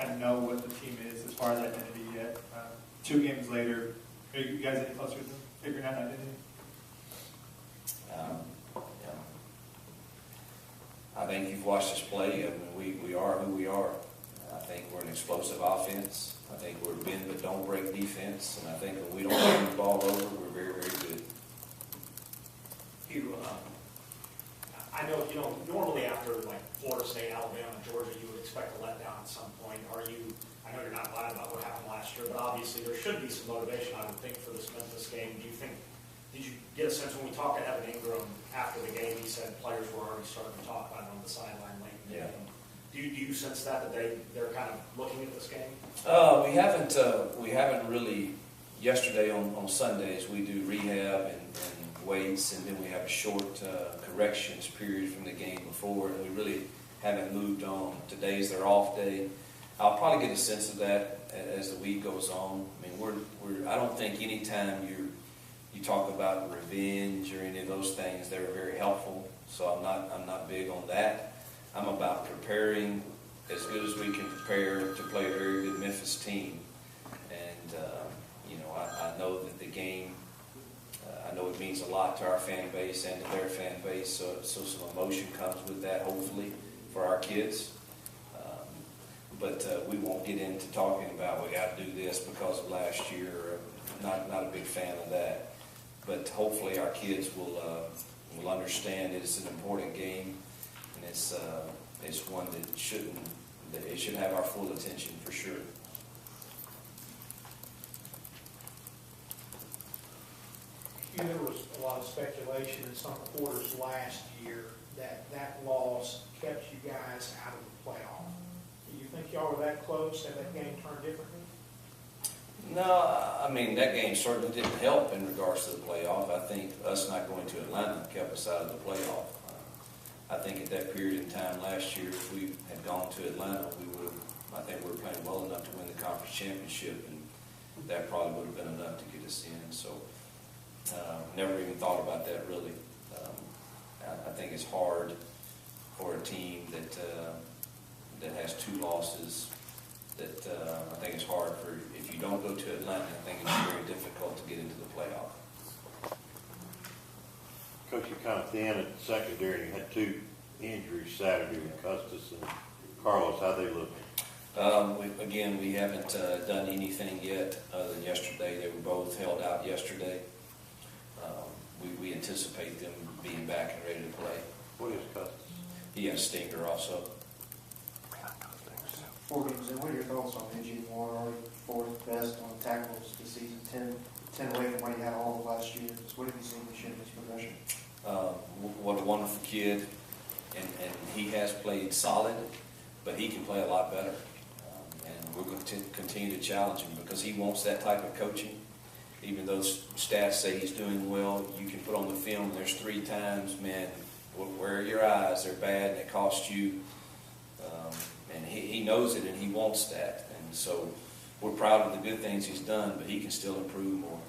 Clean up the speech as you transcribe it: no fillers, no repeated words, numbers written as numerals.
kind of know what the team is as far as identity yet. 2 games later, are you guys any closer to figuring out identity? Yeah. I think you've watched us play. I mean, we are who we are. I think we're an explosive offense. I think we're bend but don't break defense. And I think when we don't turn the ball over, we're very, very good. I know, normally after like Florida State, Alabama, Georgia, you would expect a letdown at some point. I know you're not glad about what happened last year, but obviously there should be some motivation, I would think, for this Memphis game. Did you get a sense when we talked to Evan Ingram after the game, he said players were already starting to talk about it on the sideline late in the game. Do you sense that they're kind of looking at this game? We haven't really. Yesterday on Sundays we do rehab and weights, and then we have a short corrections period from the game before, and we really haven't moved on. Today's their off day. I'll probably get a sense of that as the week goes on. I mean, I don't think any time you talk about revenge or any of those things, they're very helpful. So I'm not big on that. I'm about preparing as good as we can prepare to play a very good Memphis team. And I know that the game, I know it means a lot to our fan base and to their fan base. So some emotion comes with that, hopefully, for our kids. But we won't get into talking about we got to do this because of last year. Not a big fan of that. But hopefully our kids will understand it's an important game, and it's one that it should have our full attention for sure. There was a lot of speculation in some quarters last year that loss kept you guys out of the playoff. Do you think y'all were that close? Had that game turned differently? No, I mean, that game certainly didn't help in regards to the playoff. I think us not going to Atlanta kept us out of the playoff. I think at that period in time last year, if we had gone to Atlanta, I think we were playing well enough to win the conference championship, and that probably would have been enough to get us in. So, never even thought about that really. I think it's hard for a team that has 2 losses. I think it's hard if you don't go to Atlanta, I think it's very difficult to get into the playoff. Coach, you're kind of thin at the secondary. You had 2 injuries Saturday with Custis and Carlos. How they looking? We haven't done anything yet other than yesterday. They were both held out yesterday. We anticipate them being back and ready to play. What is Custis? He has stinger also. 4 games in, what are your thoughts on NG Moore? Already 4th best on tackles this season, 10 away from what he had all of last year. So what have you seen this year in his progression? What a wonderful kid, and he has played solid, but he can play a lot better. And we're going to continue to challenge him because he wants that type of coaching. Even though stats say he's doing well, you can put on the film and there's 3 times, man, where are your eyes? They're bad and it costs you. And he knows it and he wants that. And so we're proud of the good things he's done, but he can still improve more.